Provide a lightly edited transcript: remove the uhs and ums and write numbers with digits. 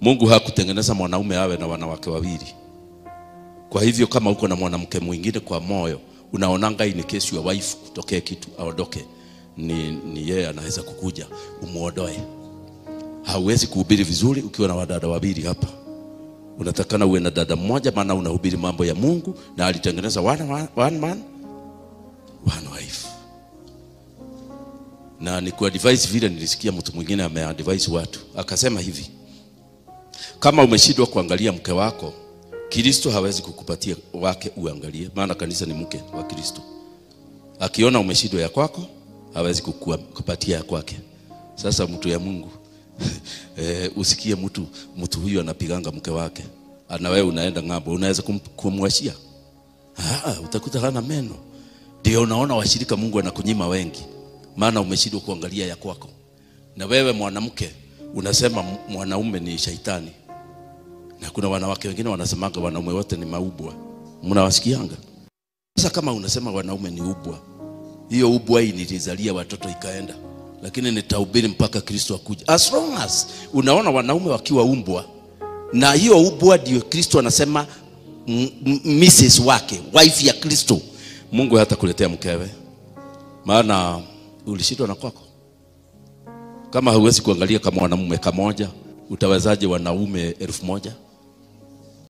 Mungu hakutengeneza mwanaume awe na wanawake wawili. Kwa hivyo kama uko na mwanamke mwingine kwa moyo, unaonanga hii ni kesi ya wife kutokea kitu aondoke, ni yeye anaweza kukuja umuondoe. Hauwezi kuhubiri vizuri ukiwa na wadada wawili hapa. Unatakana uwe na dada mmoja, maana unahubiri mambo ya Mungu na alitengeneza one man one wife. Na ni kwa advice vile nilisikia mtu mwingine ameadvise watu, akasema hivi: kama umeshindwa kuangalia mke wako, Kristo hawezi kukupatia wake uangalie, maana kanisa ni mke wa Kristo. Akiona umeshindwa ya kwako, hawezi kukupatia ya kwake. Sasa mtu ya Mungu usikie mtu huyu anapiganga mke wake, ana wewe unaenda ng'ambo, unaweza kumwashia? Utakuta hana meno. Ndio unaona washirika Mungu anakunyima wengi, maana umeshindwa kuangalia ya kwako. Na wewe mwanamke unasema mwanaume ni shaitani, na kuna wanawake wengine wanasemanga wanaume wote ni maubwa. Mnawasikianga? Sasa kama unasema wanaume ni ubwa, hiyo ubwa hii nilizalia watoto ikaenda, lakini nitahubiri mpaka Kristo akuje. As long as unaona wanaume wakiwa umbwa, na hiyo ubwa ndio Kristo anasema Mrs. wake, wife ya Kristo, Mungu hatakuletea mkewe, maana ulishindwa na kwako. Kama huwezi kuangalia kama mwanamume kamoja, utawezaje wanaume 1000?